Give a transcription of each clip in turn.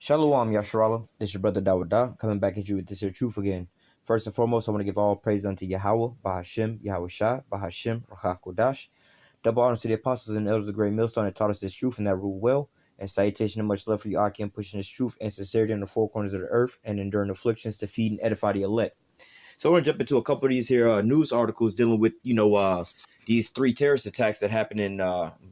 Shalom, Yasharala. This your brother Dawada, coming back at you with this here truth again. First and foremost, I want to give all praise unto Yahweh, Bahashem, Yahweh Shah, Bahashem, Rachach Kodash. Double honors to the apostles and elders of the great millstone that taught us this truth and that rule well. And salutation and much love for you, Akim, pushing this truth and sincerity in the four corners of the earth and enduring afflictions to feed and edify the elect. So we're gonna jump into a couple of these here news articles dealing with these three terrorist attacks that happened in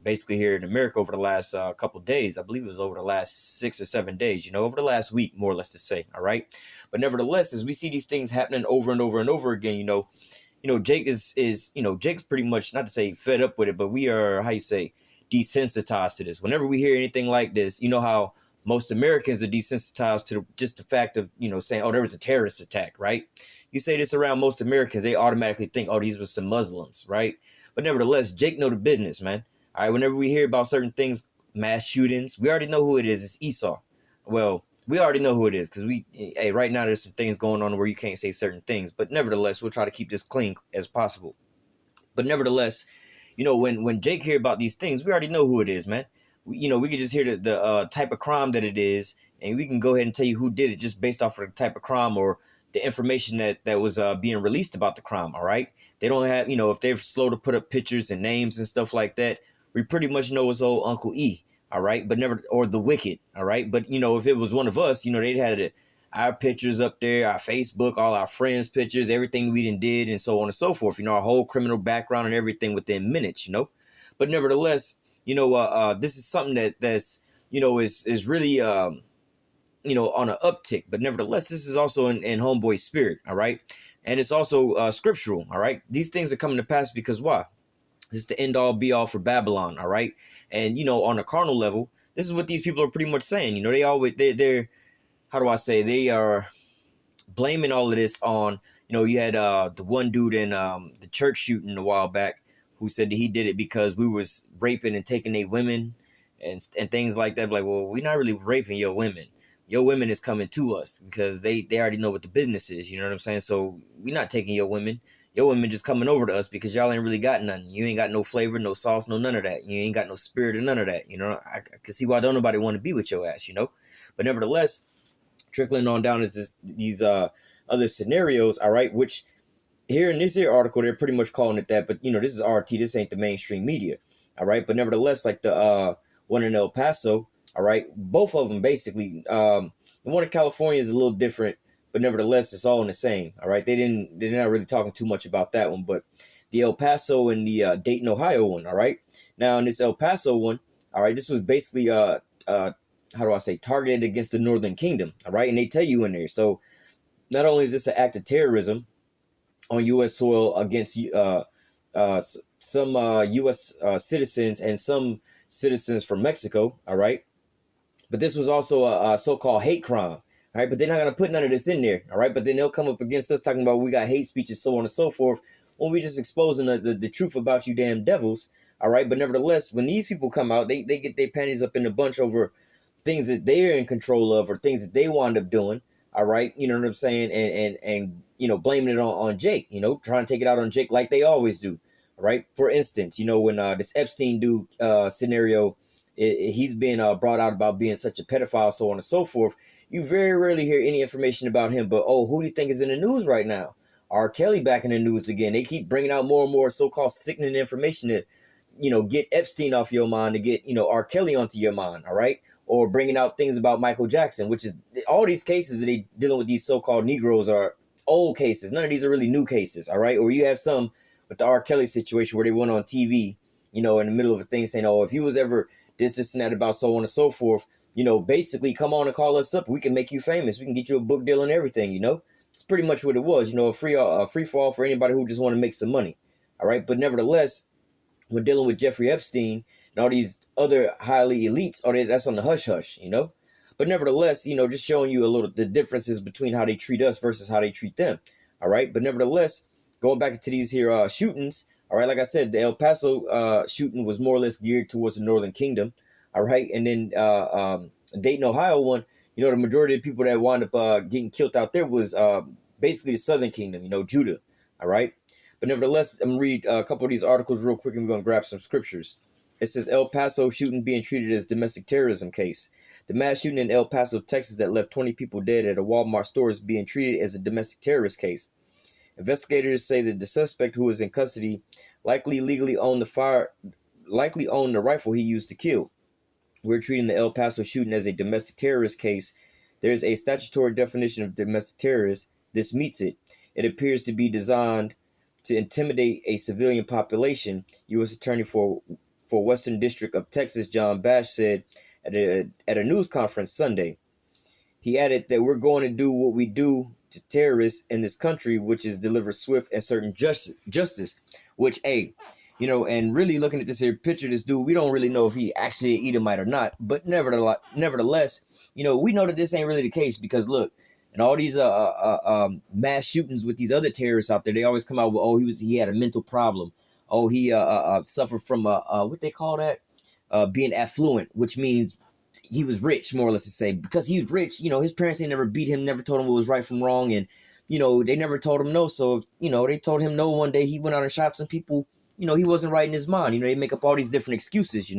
basically here in America over the last couple of days. I believe it was over the last 6 or 7 days. Over the last week, more or less to say. All right, but nevertheless, as we see these things happening over and over and over again, Jake is Jake's pretty much, not to say fed up with it, but we are, how you say, desensitized to this. Whenever we hear anything like this, you know how most Americans are desensitized to just the fact of saying, oh, there was a terrorist attack, right? You say this around most Americans, they automatically think, oh, these were some Muslims, right? But nevertheless, Jake know the business, man. All right, whenever we hear about certain things, mass shootings, we already know who it is. It's Esau. Well, we already know who it is because right now there's some things going on where you can't say certain things. But nevertheless, we'll try to keep this clean as possible. But nevertheless, when Jake hear about these things, we already know who it is, man. We can just hear the type of crime that it is, and we can go ahead and tell you who did it just based off of the type of crime or the information that was being released about the crime. All right, they don't have, if they're slow to put up pictures and names and stuff like that, we pretty much know it's old Uncle E. All right, but never, or the Wicked. All right, but if it was one of us, they'd had our pictures up there, our Facebook, all our friends' pictures, everything we did, and so on and so forth. Our whole criminal background and everything within minutes. But nevertheless, this is something that's is really on an uptick. But nevertheless, this is also in homeboy spirit. All right, and it's also scriptural. All right, these things are coming to pass because why? This is the end all be all for Babylon. All right, and on a carnal level, this is what these people are pretty much saying. They're how do I say, they are blaming all of this on, you had the one dude in the church shooting a while back who said that he did it because we was raping and taking their women and things like that. Like, well, we're not really raping your women. Your women is coming to us because they already know what the business is. You know what I'm saying? So we're not taking your women. Your women just coming over to us because y'all ain't really got nothing. You ain't got no flavor, no sauce, no none of that. You ain't got no spirit or none of that. I can see why don't nobody want to be with your ass, But nevertheless, trickling on down is these other scenarios, all right, which here in this here article, they're pretty much calling it that. But, this is RT. This ain't the mainstream media, all right. But nevertheless, like the one in El Paso, all right, both of them basically, the one in California is a little different, but nevertheless, it's all in the same, all right. They're not really talking too much about that one, but the El Paso and the Dayton, Ohio one, all right. Now, in this El Paso one, all right, this was basically how do I say, targeted against the Northern Kingdom, all right? And they tell you in there. So not only is this an act of terrorism on U.S. soil against some U.S. citizens and some citizens from Mexico, all right? But this was also a so-called hate crime, all right? But they're not going to put none of this in there, all right? But then they'll come up against us talking about we got hate speech and so on and so forth when we just exposing the truth about you damn devils, all right? But nevertheless, when these people come out, they get their panties up in a bunch over things that they're in control of or things that they wind up doing, all right, you know what I'm saying, and blaming it on Jake, trying to take it out on Jake like they always do, all right. For instance, when this Epstein dude scenario, he's been brought out about being such a pedophile, so on and so forth. You very rarely hear any information about him, but who do you think is in the news right now? R. Kelly back in the news again. They keep bringing out more and more so-called sickening information to get Epstein off your mind, to get R. Kelly onto your mind, all right. Or bringing out things about Michael Jackson, which is all these cases that they dealing with, these so-called Negroes, are old cases. None of these are really new cases, all right? Or you have some with the R. Kelly situation where they went on TV, in the middle of a thing saying, oh, if you was ever this and that about so on and so forth, basically come on and call us up. We can make you famous. We can get you a book deal and everything, It's pretty much what it was, a free for all for anybody who just want to make some money, all right? But nevertheless, we're dealing with Jeffrey Epstein and all these other highly elites, that's on the hush hush, But nevertheless, just showing you a little the differences between how they treat us versus how they treat them, all right? But nevertheless, going back to these here shootings, all right, like I said, the El Paso shooting was more or less geared towards the Northern Kingdom, all right? And then Dayton, Ohio one, the majority of people that wound up getting killed out there was basically the Southern Kingdom, Judah, all right? But nevertheless, I'm going to read a couple of these articles real quick, and we're going to grab some scriptures. It says El Paso shooting being treated as domestic terrorism case. The mass shooting in El Paso, Texas that left 20 people dead at a Walmart store is being treated as a domestic terrorist case. Investigators say that the suspect, who is in custody, likely owned the rifle he used to kill. We're treating the El Paso shooting as a domestic terrorist case. There's a statutory definition of domestic terrorist. This meets it. It appears to be designed to intimidate a civilian population, U.S. Attorney for Western District of Texas, John Bash, said at a news conference Sunday. He added that we're going to do what we do to terrorists in this country, which is deliver swift and certain justice, which, and really looking at this here picture, this dude, we don't really know if he actually an Edomite or not, but nevertheless, we know that this ain't really the case because look, and all these mass shootings with these other terrorists out there, they always come out with, oh, he had a mental problem. Oh, he suffered from what they call that? Being affluent, which means he was rich, more or less to say, because he's rich. His parents ain't never beat him, never told him what was right from wrong, and they never told him no. So they told him no one day. He went out and shot some people. He wasn't right in his mind. They make up all these different excuses.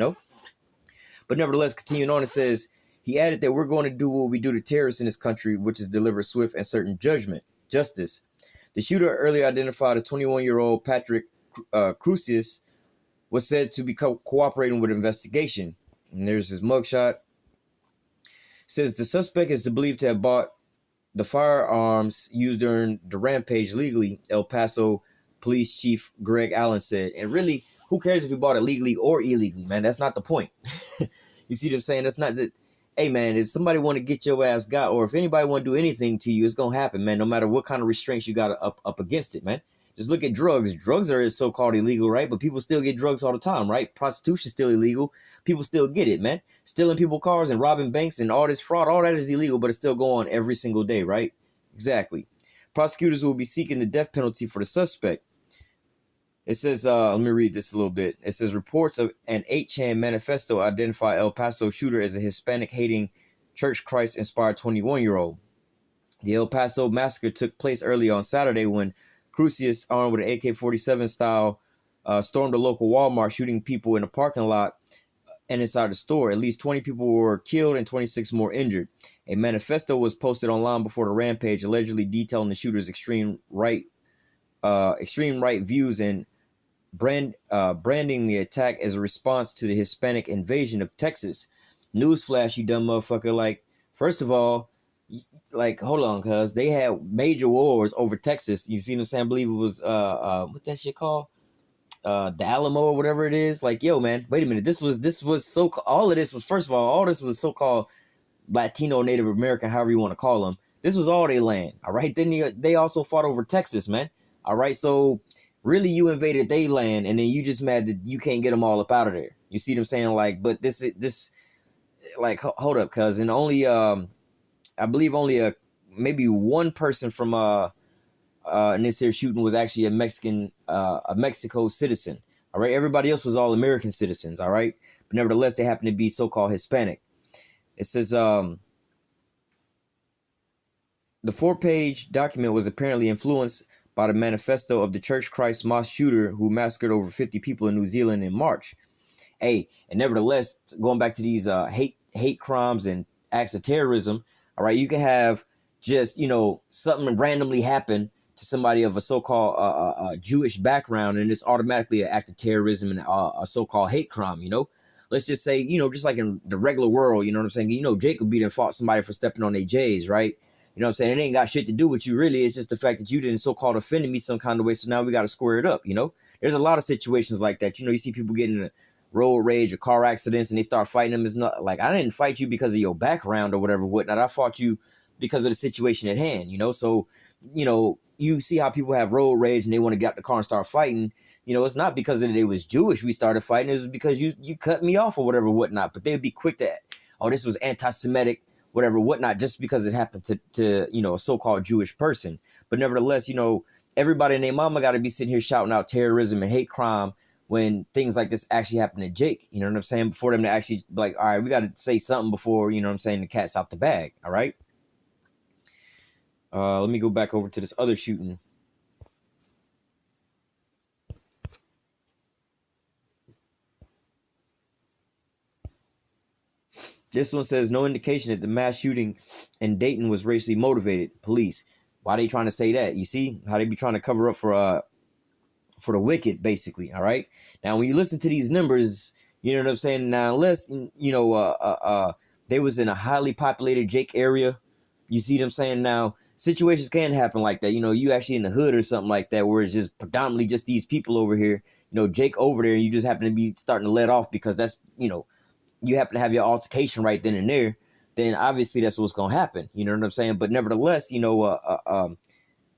But nevertheless, continuing on, it says he added that we're going to do what we do to terrorists in this country, which is deliver swift and certain justice. The shooter, earlier identified as 21-year-old Patrick Crusius, was said to be cooperating with investigation. And there's his mugshot. Says the suspect is believed to have bought the firearms used during the rampage legally, El Paso Police Chief Greg Allen said. And really, who cares if he bought it legally or illegally, man? That's not the point. You see what I'm saying? That's not that. Hey, man, if somebody want to get your ass got, or if anybody want to do anything to you, it's going to happen, man, no matter what kind of restraints you got up against it, man. Just look at drugs. Drugs are so-called illegal, right? But people still get drugs all the time, right? Prostitution's still illegal. People still get it, man. Stealing people's cars and robbing banks and all this fraud, all that is illegal, but it's still going on every single day, right? Exactly. Prosecutors will be seeking the death penalty for the suspect. It says, let me read this a little bit. It says, reports of an 8chan manifesto identify El Paso shooter as a Hispanic-hating, Church Christ-inspired 21-year-old. The El Paso massacre took place early on Saturday when Crusius, armed with an AK-47 style, stormed a local Walmart, shooting people in a parking lot and inside the store. At least 20 people were killed and 26 more injured. A manifesto was posted online before the rampage, allegedly detailing the shooter's extreme right views and branding the attack as a response to the Hispanic invasion of Texas. Newsflash, you dumb motherfucker! Like, first of all, hold on, cuz they had major wars over Texas. You see what I'm saying? I believe it was what that shit called? The Alamo or whatever it is. Like, yo, man, wait a minute. This was so all of this was, first of all this was so-called Latino, Native American, however you want to call them. This was all their land. All right. Then they also fought over Texas, man. All right. So really, you invaded their land, and then you just mad that you can't get them all up out of there. You see what I'm saying? Like, but this like, hold up, cuz, and only I believe only maybe one person from in this here shooting was actually a Mexico citizen. All right, everybody else was all American citizens. All right, but nevertheless, they happen to be so-called Hispanic. It says the 4-page document was apparently influenced by the manifesto of the Church Christ mosque shooter who massacred over 50 people in New Zealand in March. Hey, and nevertheless, going back to these hate crimes and acts of terrorism. All right, you can have just, something randomly happen to somebody of a so-called Jewish background, and it's automatically an act of terrorism and a so-called hate crime, Let's just say, just like in the regular world, you know what I'm saying? Jacob beat and fought somebody for stepping on their J's, right? You know what I'm saying? It ain't got shit to do with you, really. It's just the fact that you didn't so-called offend me some kind of way, so now we got to square it up, There's a lot of situations like that. You see people getting in a road rage or car accidents and they start fighting them. It's not like, I didn't fight you because of your background or whatever, whatnot. I fought you because of the situation at hand, So, you see how people have road rage and they want to get out the car and start fighting. It's not because they was Jewish we started fighting. It was because you cut me off or whatever, whatnot. But they'd be quick to, oh, this was anti-Semitic, whatever, whatnot, just because it happened to a so-called Jewish person. But nevertheless, everybody and their mama got to be sitting here shouting out terrorism and hate crime when things like this actually happen to Jake, you know what I'm saying? Before them to actually be like, all right, we got to say something before, the cat's out the bag, all right? Let me go back over to this other shooting. This one says no indication that the mass shooting in Dayton was racially motivated. Police. Why they trying to say that? You see how they be trying to cover up for the wicked, basically. All right. Now, when you listen to these numbers, you know what I'm saying. Now, unless they was in a highly populated Jake area, you see what I'm saying. Now, situations can happen like that. You know, you actually in the hood or something like that, where it's just predominantly just these people over here. You know, Jake over there, and you just happen to be starting to let off because that's, you know, you happen to have your altercation right then and there. Then obviously that's what's gonna happen. You know what I'm saying. But nevertheless, you know,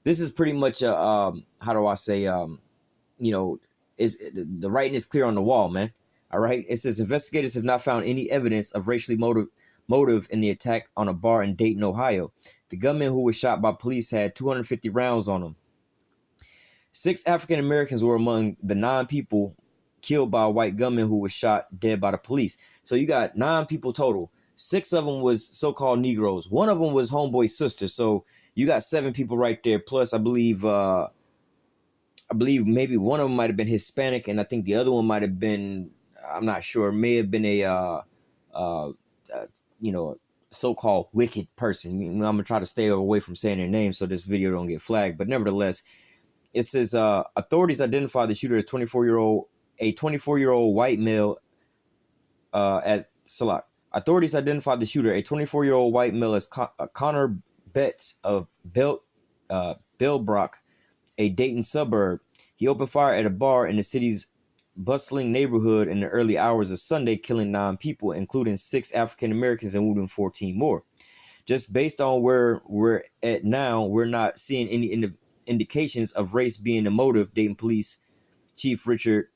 this is pretty much how do I say you know, is the writing is clear on the wall, man. All right. It says investigators have not found any evidence of racially motive in the attack on a bar in Dayton, Ohio. The gunman who was shot by police had 250 rounds on him. 6 African Americans were among the 9 people killed by a white gunman who was shot dead by the police. So you got 9 people total. 6 of them was so-called Negroes. 1 of them was homeboy's sister. So you got 7 people right there. Plus, I believe maybe one of them might have been Hispanic, and I think the other one might have been, I'm not sure, may have been a you know, so-called wicked person. I'm gonna try to stay away from saying their name so this video don't get flagged. But nevertheless, it says authorities identified the shooter as 24-year-old white male as Salak. Authorities identified the shooter, a 24-year-old white male, as Connor Betts of Bellbrook, a Dayton suburb. He opened fire at a bar in the city's bustling neighborhood in the early hours of Sunday, killing 9 people, including 6 African Americans and wounding 14 more. Just based on where we're at now, we're not seeing any indications of race being the motive, Dayton Police Chief Richard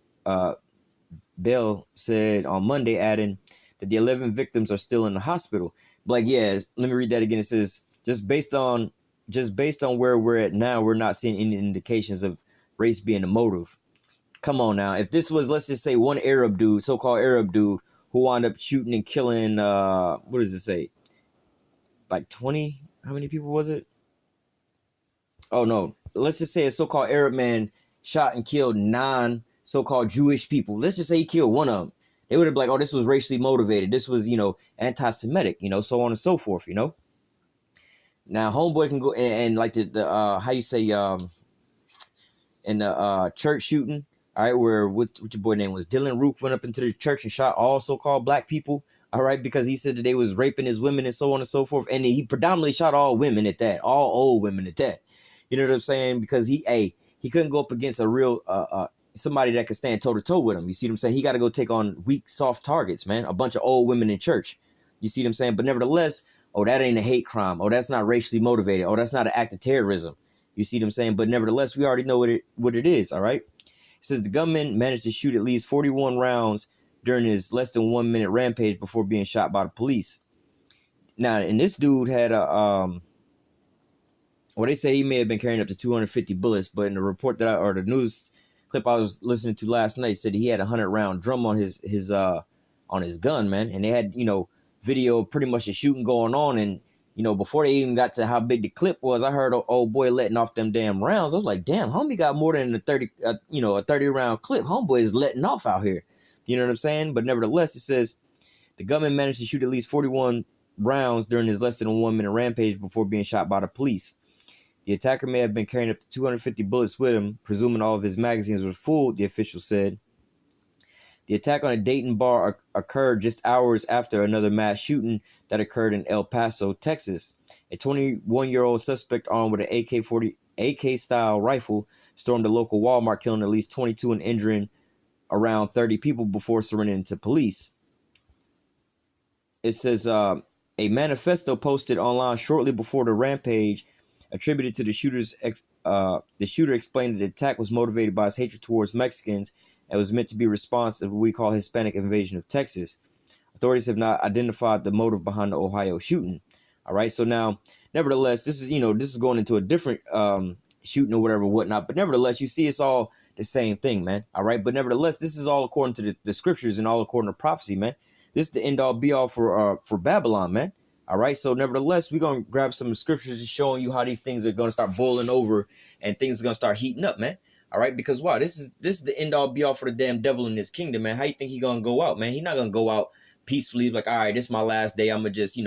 Bell said on Monday, adding that the 11 victims are still in the hospital. But like, yeah, let me read that again. It says, just based on where we're at now, we're not seeing any indications of race being the motive. Come on now. If this was, let's just say, one Arab dude, so-called Arab dude, who wound up shooting and killing, what does it say? Like 20? How many people was it? Oh, no. Let's just say a so-called Arab man shot and killed 9 so-called Jewish people. Let's just say he killed one of them. They would have been like, oh, this was racially motivated. This was, you know, anti-Semitic, you know, so on and so forth, you know. Now, homeboy can go and like the how you say in the church shooting, all right, where what your boy name was, Dylan Rook went up into the church and shot all so-called black people, all right, because he said that they was raping his women and so on and so forth, and he predominantly shot all women at that, all old women at that. You know what I'm saying? Because he couldn't go up against a real somebody that could stand toe to toe with him. You see what I'm saying? He got to go take on weak, soft targets, man. A bunch of old women in church. You see what I'm saying? But nevertheless, oh, that ain't a hate crime. Oh, that's not racially motivated. Oh, that's not an act of terrorism. You see what I'm saying? But nevertheless, we already know what it is, all right? It says the gunman managed to shoot at least 41 rounds during his less than 1 minute rampage before being shot by the police. Now, and this dude had a, well, they say he may have been carrying up to 250 bullets, but in the report or the news clip I was listening to last night said he had a 100-round drum on his gun, man. And they had, you know, video pretty much the shooting going on, and you know, before they even got to how big the clip was, I heard an old boy letting off them damn rounds. I was like, damn, homie got more than a 30-round clip. Homeboy is letting off out here. You know what I'm saying? But nevertheless, it says the gunman managed to shoot at least 41 rounds during his less than a 1 minute rampage before being shot by the police. The attacker may have been carrying up to 250 bullets with him, presuming all of his magazines were full, the official said. The attack on a Dayton bar occurred just hours after another mass shooting that occurred in El Paso, Texas. A 21-year-old suspect armed with an AK-style rifle stormed a local Walmart, killing at least 22 and injuring around 30 people before surrendering to police. It says a manifesto posted online shortly before the rampage attributed to the shooter's the shooter explained that the attack was motivated by his hatred towards Mexicans and was meant to be a response to what we call Hispanic invasion of Texas. Authorities have not identified the motive behind the Ohio shooting. All right, so now, nevertheless, this is going into a different shooting or whatever, whatnot. But nevertheless, you see, it's all the same thing, man. All right, but nevertheless, this is all according to the scriptures and all according to prophecy, man. This is the end all be all for Babylon, man. All right, so nevertheless, we're going to grab some scriptures just showing you how these things are going to start boiling over and things are going to start heating up, man. All right, because wow, this is the end all be all for the damn devil in this kingdom, man. How you think he going to go out, man? He's not going to go out peacefully, like, all right, this is my last day. I'm gonna just,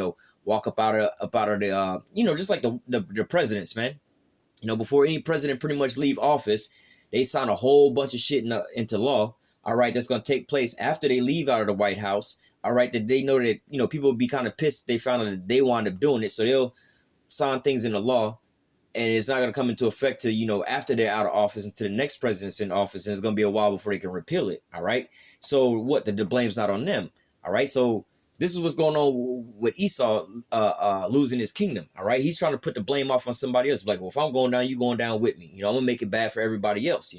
walk up out of the, just like the presidents, man. Before any president pretty much leave office, they sign a whole bunch of shit into law. All right, that's gonna take place after they leave out of the White House. All right, that they know that people would be kind of pissed if they found out that they wound up doing it, so they'll sign things into law, and it's not going to come into effect to after they're out of office until the next president's in office, and it's going to be a while before they can repeal it. All right, so what? The blame's not on them. All right, so this is what's going on with Esau losing his kingdom. All right, he's trying to put the blame off on somebody else. Like, well, if I'm going down, you going down with me. I'm gonna make it bad for everybody else.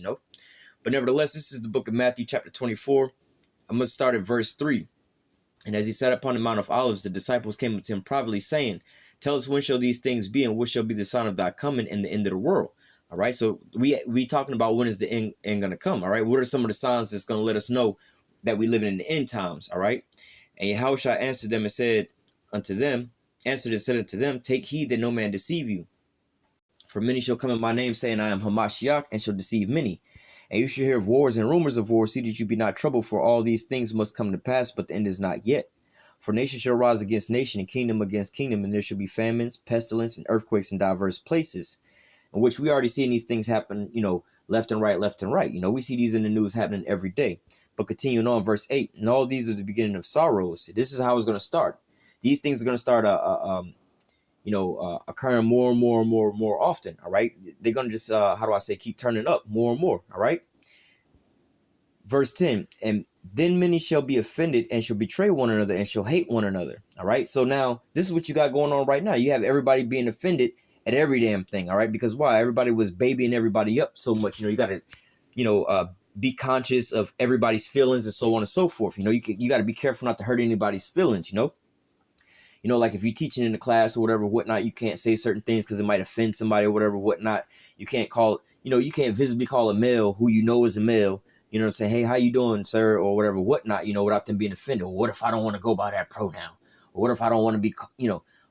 But nevertheless, this is the book of Matthew, chapter 24. I'm gonna start at verse 3. And as he sat upon the Mount of Olives, the disciples came up to him privately, saying, "Tell us, when shall these things be, and what shall be the sign of thy coming and the end of the world?" All right, so we talking about when is the end going to come. All right, what are some of the signs that's going to let us know that we living in the end times? All right, and Yahushua answered them and said unto them, "Take heed that no man deceive you. For many shall come in my name, saying, I am Hamashiach, and shall deceive many. And you shall hear of wars and rumors of wars. See that you be not troubled, for all these things must come to pass, but the end is not yet. For nation shall rise against nation, and kingdom against kingdom, and there shall be famines, pestilence, and earthquakes in diverse places." In which we already seeing these things happen, left and right, left and right. We see these in the news happening every day. But continuing on, verse 8, and all these are the beginning of sorrows. This is how it's going to start. These things are going to start occurring more and more and more and more often. All right, they're gonna just keep turning up more and more. All right, verse 10, and then many shall be offended and shall betray one another and shall hate one another. All right, so now this is what you got going on right now. You have everybody being offended at every damn thing. All right, because why? Everybody was babying everybody up so much. You got to be conscious of everybody's feelings and so on and so forth. You got to be careful not to hurt anybody's feelings. Like if you're teaching in the class or whatever, whatnot, you can't say certain things because it might offend somebody or whatever, whatnot. You can't call, you can't visibly call a male who is a male, what I'm saying? Hey, how you doing, sir? Or whatever, whatnot, without them being offended. Or what if I don't want to go by that pronoun? Or what if I don't want to be,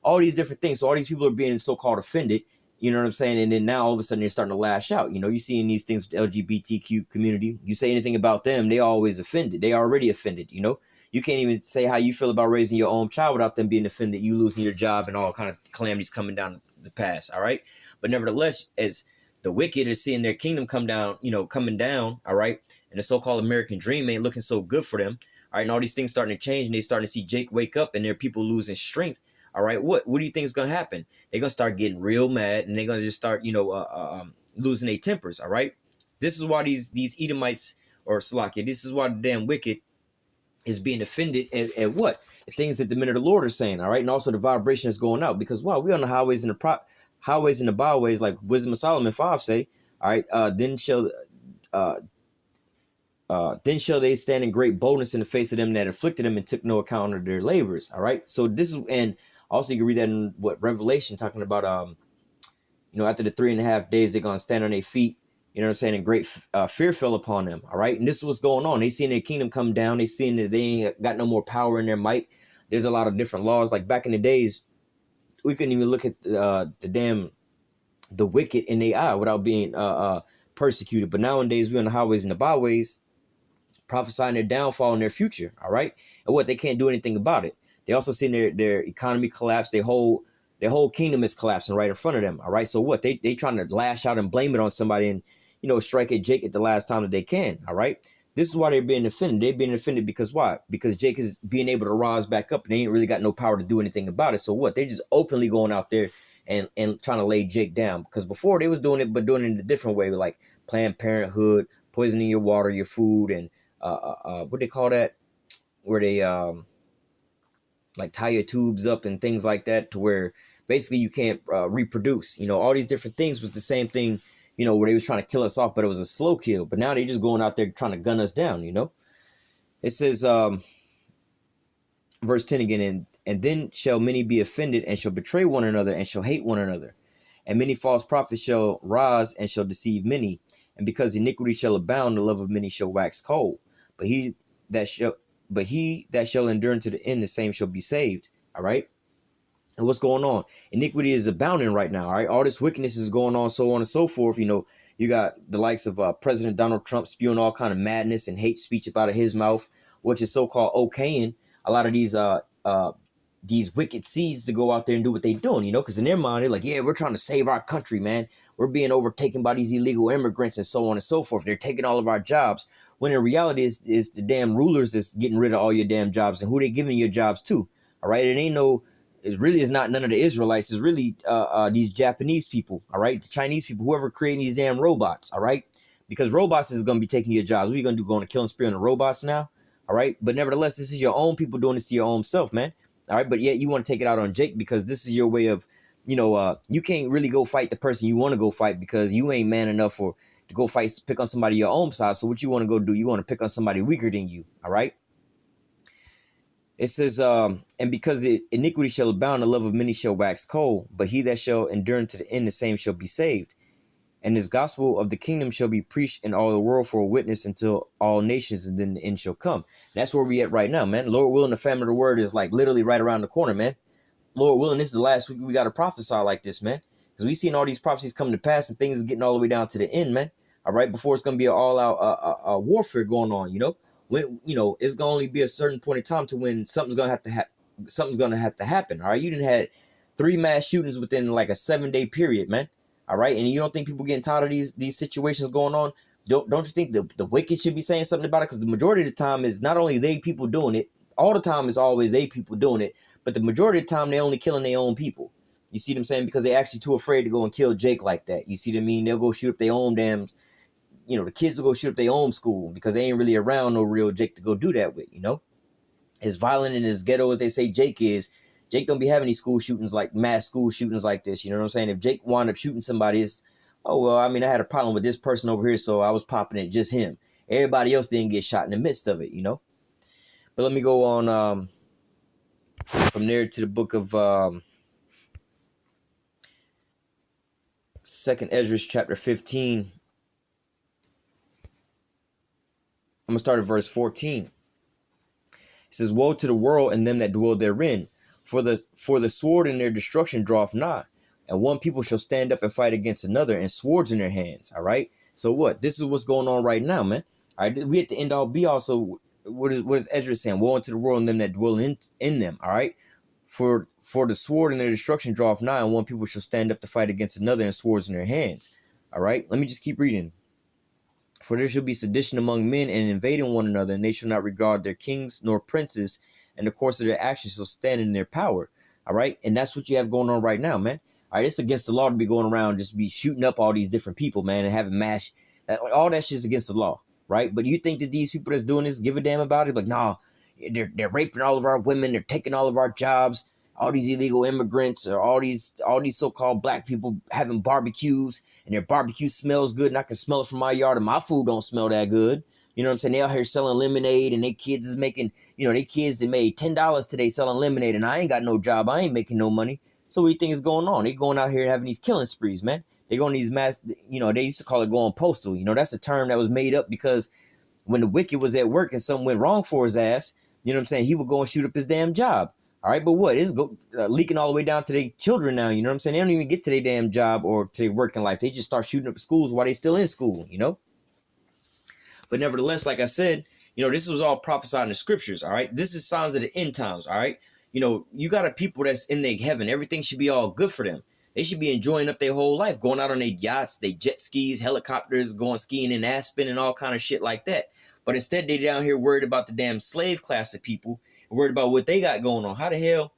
all these different things. So all these people are being so-called offended, you know what I'm saying? And then now all of a sudden they're starting to lash out. You seeing these things with the LGBTQ community. You say anything about them, they always offended. They already offended, You can't even say how you feel about raising your own child without them being offended, you losing your job and all kind of calamities coming down the pass. All right. But nevertheless, as the wicked are seeing their kingdom come down, coming down. All right. And the so-called American dream ain't looking so good for them. All right. And all these things starting to change, and they starting to see Jake wake up, and there are people losing strength. All right. What do you think is going to happen? They're going to start getting real mad, and they're going to just start, losing their tempers. All right. This is why these Edomites or Salakia, this is why the damn wicked is being offended at what? The things that the men of the Lord are saying, all right? And also the vibration is going out, because, wow, we on the highways and the byways, like Wisdom of Solomon 5 say, all right, then shall they stand in great boldness in the face of them that afflicted them and took no account of their labors, all right? So this is, and also you can read that in Revelation, talking about, after the 3.5 days, they're going to stand on their feet. You know what I'm saying? And great fear fell upon them. All right. And this is what's going on. They seeing their kingdom come down. They seeing that they ain't got no more power in their might. There's a lot of different laws. Like back in the days, we couldn't even look at the wicked in their eye without being persecuted. But nowadays, we're on the highways and the byways, prophesying their downfall and their future. All right. And what? They can't do anything about it. They also seeing their economy collapse. Their whole kingdom is collapsing right in front of them. All right. So what? They trying to lash out and blame it on somebody and, strike at Jake at the last time that they can. All right. This is why they're being offended. They're being offended because why? Because Jake is being able to rise back up, and they ain't really got no power to do anything about it. So what? They're just openly going out there and trying to lay Jake down. Because before they was doing it, but doing it in a different way, like Planned Parenthood, poisoning your water, your food, and what they call that? Where they like tie your tubes up and things like that, to where basically you can't reproduce. All these different things was the same thing. Where they was trying to kill us off, but it was a slow kill. But now they just going out there trying to gun us down, It says, verse 10 again, and then shall many be offended and shall betray one another and shall hate one another. And many false prophets shall rise and shall deceive many. And because iniquity shall abound, the love of many shall wax cold. But he that shall endure unto the end, the same shall be saved. All right. And what's going on? Iniquity is abounding right now. All right. All this wickedness is going on, so on and so forth. You got the likes of President Donald Trump spewing all kind of madness and hate speech out of his mouth, which is so-called okaying. a lot of these wicked seeds to go out there and do what they're doing, you know, because in their mind, they're like, yeah, we're trying to save our country, man. We're being overtaken by these illegal immigrants and so on and so forth. They're taking all of our jobs. When in reality, is the damn rulers that's getting rid of all your damn jobs, and who they giving your jobs to. All right. It really is not none of the Israelites. It's really these Japanese people. All right. The Chinese people, whoever creating these damn robots. All right. Because robots is going to be taking your jobs. What are you going to do? Going to kill and spree on the robots now? All right. But nevertheless, this is your own people doing this to your own self, man. All right. But yet you want to take it out on Jake because this is your way of, you can't really go fight the person you want to go fight because you ain't man enough to go pick on somebody your own side. So what you want to go do? You want to pick on somebody weaker than you. All right. It says, and because the iniquity shall abound, the love of many shall wax cold, but he that shall endure to the end, the same shall be saved. And this gospel of the kingdom shall be preached in all the world for a witness until all nations, and then the end shall come. That's where we at right now, man. Lord willing, the famine of the word is like literally right around the corner, man. Lord willing, this is the last week we got to prophesy like this, man. Because we seen all these prophecies come to pass and things are getting all the way down to the end, man. All right, before it's going to be an all-out warfare going on, you know. When, it's going to only be a certain point in time to when something's going to have to happen, all right? You didn't had 3 mass shootings within like a 7-day period, man. All right, and you don't think people getting tired of these situations going on? Don't you think the wicked should be saying something about it? Because the majority of the time is not only they people doing it, all the time is always they people doing it, but the majority of the time they only killing their own people. You see what I'm saying? Because they're actually too afraid to go and kill Jake like that. You see what I mean? They'll go shoot up their own damn, the kids will go shoot up their own school because they ain't really around no real Jake to go do that with, As violent and as ghetto as they say Jake is, Jake don't be having these school shootings, like mass school shootings like this. You know what I'm saying? If Jake wound up shooting somebody, it's, oh, well, I mean, I had a problem with this person over here, so I was popping it, just him. Everybody else didn't get shot in the midst of it, But let me go on from there to the book of 2nd Ezra chapter 15. I'm going to start at verse 14. It says, woe to the world and them that dwell therein. For the sword in their destruction draweth nigh, and one people shall stand up and fight against another, and swords in their hands. All right. So what? This is what's going on right now, man. All right. We at the end all be also. What is Ezra saying? Woe unto the world and them that dwell in them. All right. For the sword in their destruction draweth nigh, and one people shall stand up to fight against another, and swords in their hands. All right. Let me just keep reading. For there shall be sedition among men, and invading one another, and they shall not regard their kings nor princes, and the course of their actions shall stand in their power. All right. And that's what you have going on right now, man. All right. It's against the law to be going around, just be shooting up all these different people, man, and having mass. All that shit is against the law. Right. But you think that these people that's doing this give a damn about it? Like, nah, they're raping all of our women. They're taking all of our jobs. All these illegal immigrants or all these so-called black people having barbecues, and their barbecue smells good, and I can smell it from my yard, and my food don't smell that good. You know what I'm saying? They out here selling lemonade, and they kids is making, they kids that made $10 today selling lemonade, and I ain't got no job. I ain't making no money. So what do you think is going on? They going out here having these killing sprees, man. They going these mass, they used to call it going postal. That's a term that was made up because when the wicked was at work and something went wrong for his ass, you know what I'm saying? He would go and shoot up his damn job. All right, but what? It's leaking all the way down to their children now, you know what I'm saying? They don't even get to their damn job or to their working life. They just start shooting up schools while they still in school, But nevertheless, like I said, this was all prophesied in the scriptures, all right? This is signs of the end times, all right? You got a people that's in their heaven. Everything should be all good for them. They should be enjoying up their whole life, going out on their yachts, their jet skis, helicopters, going skiing in Aspen and all kind of shit like that. But instead, they down here worried about the damn slave class of people, worried about what they got going on. How the hell?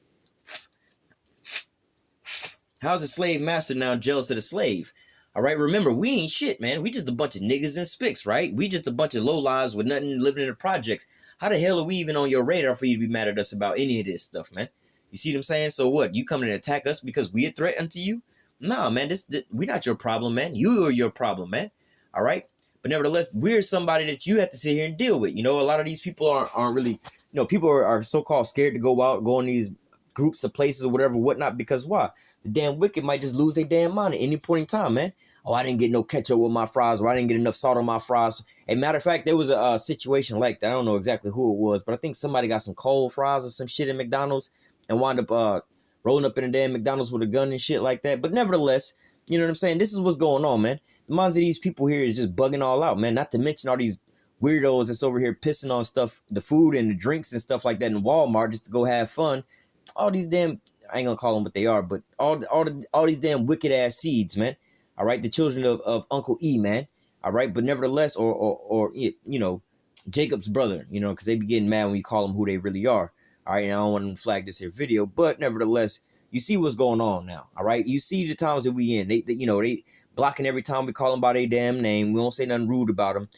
How's the slave master now jealous of the slave? All right, remember, we ain't shit, man. We just a bunch of niggas and spicks, right? We just a bunch of lowlives with nothing, living in the projects. How the hell are we even on your radar for you to be mad at us about any of this stuff, man? You see what I'm saying? So what? You coming to attack us because we a threat unto you? Nah, man, we not your problem, man. You are your problem, man. All right? But nevertheless, we're somebody that you have to sit here and deal with. A lot of these people aren't really, people are so-called scared to go out, go in these groups of places or whatever, whatnot, because why? The damn wicked might just lose their damn mind at any point in time, man. Oh, I didn't get no ketchup with my fries, or I didn't get enough salt on my fries. As a matter of fact, there was a situation like that. I don't know exactly who it was, but I think somebody got some cold fries or some shit at McDonald's and wound up rolling up in a damn McDonald's with a gun and shit like that. But nevertheless, you know what I'm saying? This is what's going on, man. The minds of these people here is just bugging all out, man. Not to mention all these weirdos that's over here pissing on stuff, the food and the drinks and stuff like that in Walmart just to go have fun. All these damn, I ain't gonna call them what they are, but all these damn wicked ass seeds, man. All right, the children of Uncle E, man. All right, but nevertheless, or you know, Jacob's brother, you know, because they be getting mad when you call them who they really are. All right, and I don't want to flag this here video, but nevertheless, you see what's going on now. All right, you see the times that we in. They you know, they blocking every time we call them by their damn name. We don't say nothing rude about them.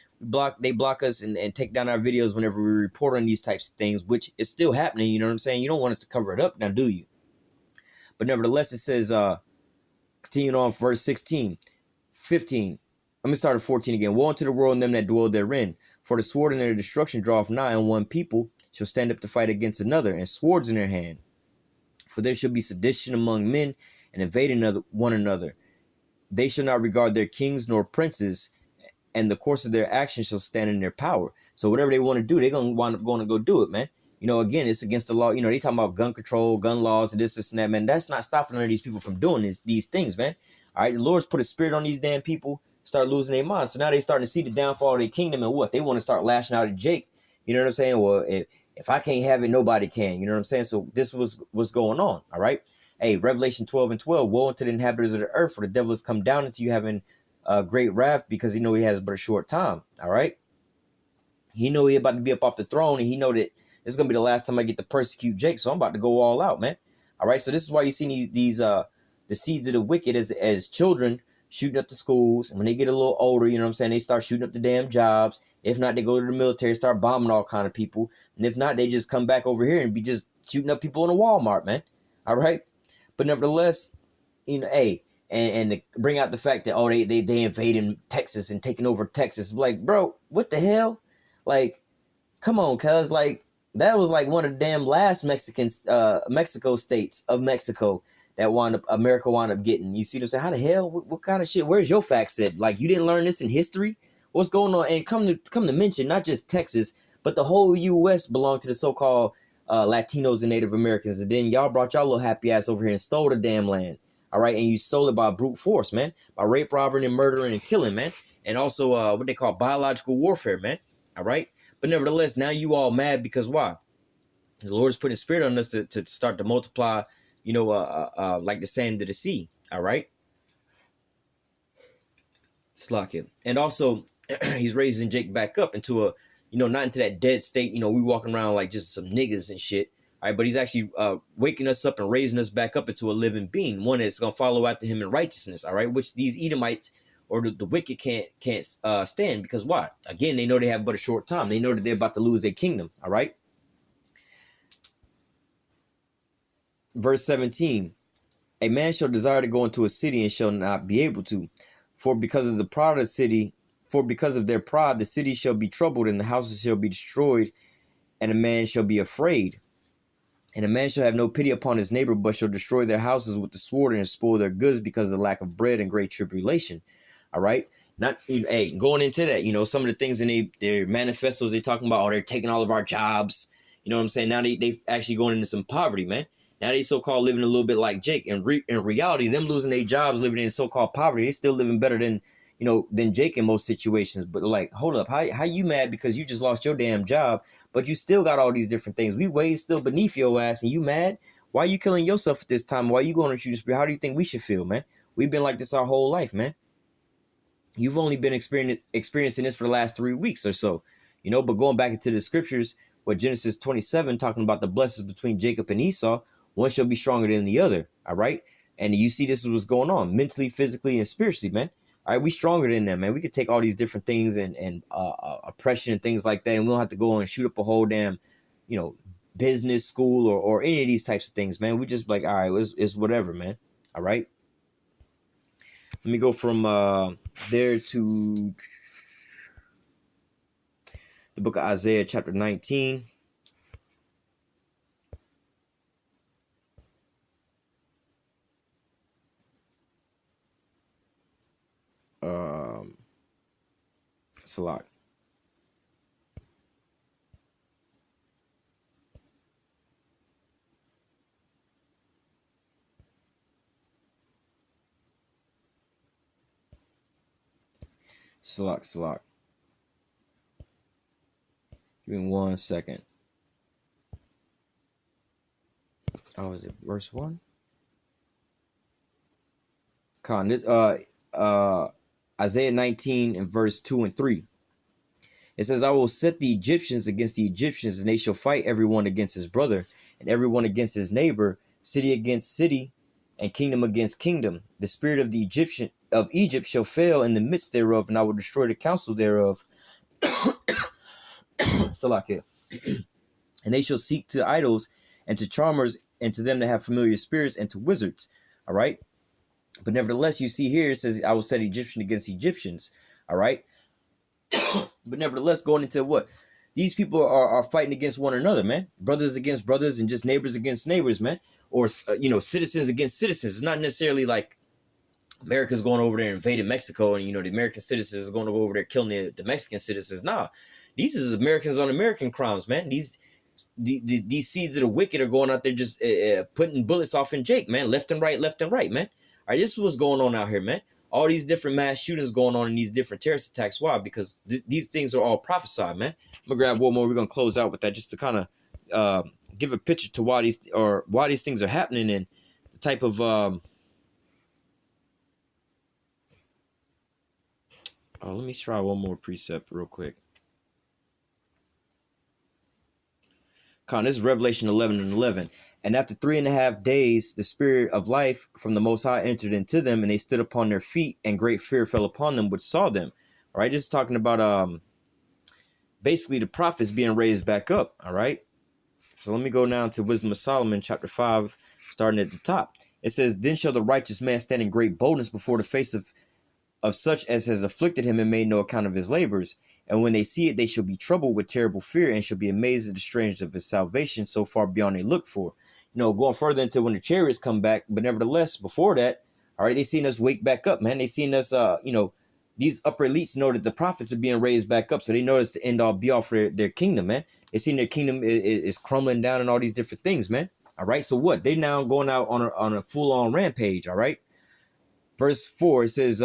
They block us and take down our videos whenever we report on these types of things, which is still happening. You know what I'm saying? You don't want us to cover it up now, do you? But nevertheless, it says, continuing on verse 16, 15. Let me start at 14 again. Woe unto the world and them that dwell therein. For the sword in their destruction draweth nigh, and one people shall stand up to fight against another, and swords in their hand. For there shall be sedition among men, and invading one another. They shall not regard their kings nor princes, and the course of their action shall stand in their power. So whatever they want to do, they're going to wind up going to go do it, man. You know, again, it's against the law. You know, they talking about gun control, gun laws, and this and that, man. That's not stopping none of these people from doing these things, man. All right, the Lord's put a spirit on these damn people, start losing their minds. So now they starting to see the downfall of their kingdom, and what? They want to start lashing out at Jake. You know what I'm saying? Well, if I can't have it, nobody can. You know what I'm saying? So this was what's going on, all right? Hey, Revelation 12 and 12, woe unto the inhabitants of the earth, for the devil has come down into you having great wrath, because he know he has but a short time, all right? He know he about to be up off the throne, and he know that this is going to be the last time I get to persecute Jake, so I'm about to go all out, man. All right, so this is why you see these the seeds of the wicked as children shooting up the schools. And when they get a little older, you know what I'm saying, they start shooting up the damn jobs. If not, they go to the military, start bombing all kind of people. And if not, they just come back over here and be just shooting up people in a Walmart, man. All right? But nevertheless, you know, hey, and to bring out the fact that, oh, they invading Texas and taking over Texas. Like, bro, what the hell? Like, come on, cuz, like, that was like one of the damn last Mexico states of Mexico that America wound up getting. You see what I'm saying? How the hell? What kind of shit? Where's your fact set? Like, you didn't learn this in history? What's going on? And come to mention, not just Texas, but the whole U.S. belonged to the so-called Latinos and Native Americans. And then y'all brought y'all little happy ass over here and stole the damn land. All right, and you stole it by brute force, man, by rape, robbing, and murdering and killing, man, and also what they call biological warfare, man. All right, but nevertheless, now you all mad because why? The Lord is putting spirit on us to start to multiply, you know, like the sand of the sea. All right, slack him, and also he's raising Jake back up into a, you know, not into that dead state. You know, we walking around like just some niggas and shit. All right, but he's actually waking us up and raising us back up into a living being, one that's gonna follow after him in righteousness. All right, which these Edomites or the wicked can't stand, because why? Again, they know they have but a short time. They know that they're about to lose their kingdom. All right. Verse 17: a man shall desire to go into a city and shall not be able to, for because of the pride of the city, for because of their pride, the city shall be troubled, and the houses shall be destroyed, and a man shall be afraid. And a man shall have no pity upon his neighbor, but shall destroy their houses with the sword and spoil their goods because of the lack of bread and great tribulation. All right. Not, hey, going into that, you know, some of the things in their manifestos, they're talking about, oh, they're taking all of our jobs. You know what I'm saying? Now they actually going into some poverty, man. Now they so-called living a little bit like Jake. And in reality, them losing their jobs, living in so-called poverty, they still living better than, you know, than Jake in most situations. But like, hold up, how you mad because you just lost your damn job, but you still got all these different things? We way still beneath your ass, and you mad? Why are you killing yourself at this time? Why are you going to shooting spree? How do you think we should feel, man? We've been like this our whole life, man. You've only been experiencing this for the last 3 weeks or so, you know. But going back into the scriptures, what Genesis 27 talking about the blessings between Jacob and Esau, one shall be stronger than the other. All right, and you see this is what's going on mentally, physically, and spiritually, man. All right, we stronger than them, man. We could take all these different things and oppression and things like that, and we don't have to go and shoot up a whole damn, you know, business school or any of these types of things, man. We just like, all right, it's whatever, man. All right. Let me go from there to the book of Isaiah, chapter 19. It's a lot. Salak. Give me 1 second. Oh, is it verse 1? This Isaiah 19 and verse 2 and 3. It says, I will set the Egyptians against the Egyptians, and they shall fight everyone against his brother, and everyone against his neighbor, city against city, and kingdom against kingdom. The spirit of the Egypt shall fail in the midst thereof, and I will destroy the counsel thereof. Salakia. And they shall seek to idols and to charmers and to them that have familiar spirits and to wizards. All right. But nevertheless, you see here, it says, I will set Egyptian against Egyptians. All right. But nevertheless, going into what? These people are fighting against one another, man. Brothers against brothers and just neighbors against neighbors, man. Or, citizens against citizens. It's not necessarily like America's going over there and invading Mexico and, the American citizens are going to go over there killing the Mexican citizens. Nah, these is Americans on American crimes, man. These seeds of the wicked are going out there just putting bullets off in Jake, man. Left and right, man. All right, this is what's going on out here, man. All these different mass shootings going on in these different terrorist attacks. Why? Because these things are all prophesied, man. I'm gonna grab one more. We're gonna close out with that just to kind of give a picture to why these things are happening and the type of let me try one more precept real quick. This is Revelation 11 and 11. And after 3.5 days, the spirit of life from the Most High entered into them, and they stood upon their feet, and great fear fell upon them which saw them. All right, just talking about basically the prophets being raised back up. All right, so let me go now to Wisdom of Solomon, chapter 5, starting at the top. It says, Then shall the righteous man stand in great boldness before the face of such as has afflicted him and made no account of his labors. And when they see it, they shall be troubled with terrible fear and shall be amazed at the strangeness of his salvation so far beyond they look for. Going further into when the chariots come back. But nevertheless, before that, all right, they seen us wake back up, man. They seen us, these upper elites know that the prophets are being raised back up. So they know it's the end all be all for their kingdom, man. They seen their kingdom is crumbling down and all these different things, man. All right. So what? They now going out on a full on rampage. All right. Verse 4, it says,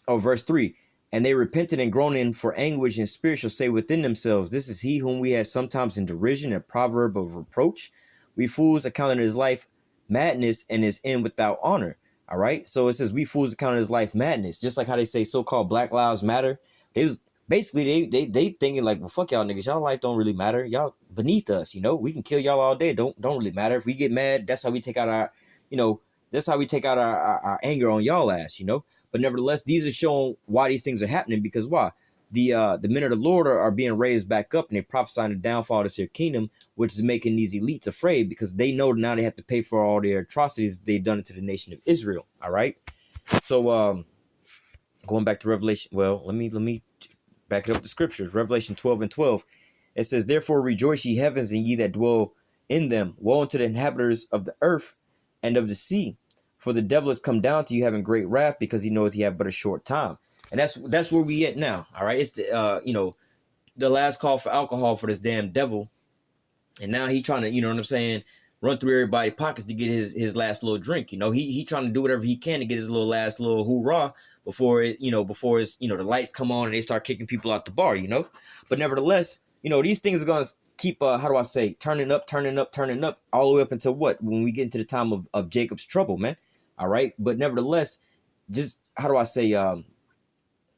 verse 3. And they repented and groaning for anguish and spirit shall say within themselves, This is he whom we had sometimes in derision, a proverb of reproach. We fools accounted his life madness and his end without honor. All right. So it says we fools accounted his life madness, just like how they say so-called Black Lives Matter. They was basically they thinking like, well, fuck y'all niggas. Y'all life don't really matter. Y'all beneath us. We can kill y'all all day. Don't really matter. If we get mad, that's how we take out our, that's how we take out our anger on y'all ass, But nevertheless, these are showing why these things are happening, because why? The men of the Lord are being raised back up, and they're prophesying the downfall of this here kingdom, which is making these elites afraid because they know now they have to pay for all their atrocities they've done to the nation of Israel. All right. So going back to Revelation, well, let me back it up with the scriptures. Revelation 12 and 12. It says, Therefore rejoice ye heavens and ye that dwell in them. Woe unto the inhabitants of the earth and of the sea, for the devil has come down to you having great wrath, because he knoweth he have but a short time. And that's where we at now. All right, it's the the last call for alcohol for this damn devil, and now he trying to run through everybody's pockets to get his last little drink. He trying to do whatever he can to get his last little hoorah before it's the lights come on and they start kicking people out the bar. But nevertheless, these things are gonna keep turning up all the way up until what? When we get into the time of Jacob's trouble, man. All right. But nevertheless, just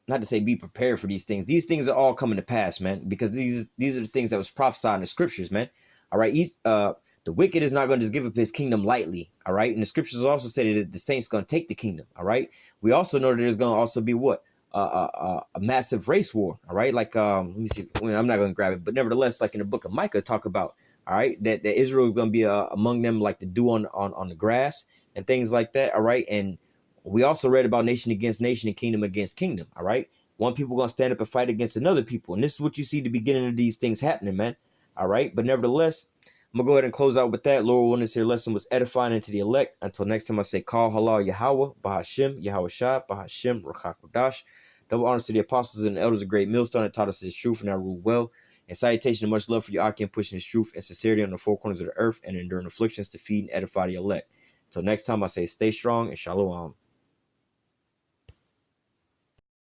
not to say be prepared for these things. These things are all coming to pass, man, because these are the things that was prophesied in the scriptures, man. All right. The wicked is not going to just give up his kingdom lightly. All right. And the scriptures also say that the saints going to take the kingdom. All right. We also know that there's going to also be what? A massive race war. All right. Like, let me see. I'm not going to grab it, but nevertheless, like in the book of Micah, talk about, all right, that Israel is going to be among them like the dew on the grass and things like that. All right. And we also read about nation against nation and kingdom against kingdom. All right. One people going to stand up and fight against another people. And this is what you see the beginning of these things happening, man. All right. But nevertheless, I'm going to go ahead and close out with that. Lord willing, this here lesson was edifying into the elect. Until next time, I say, call halal Yahweh, Bahashim, Yahweh Shah, Bahashim, Rachakodash. Double honors to the apostles and the elders of Great Millstone that taught us this truth and I rule well. And salutation and much love for your Akim pushing his truth and sincerity on the four corners of the earth and enduring afflictions to feed and edify the elect. Until next time, I say, stay strong and shalom.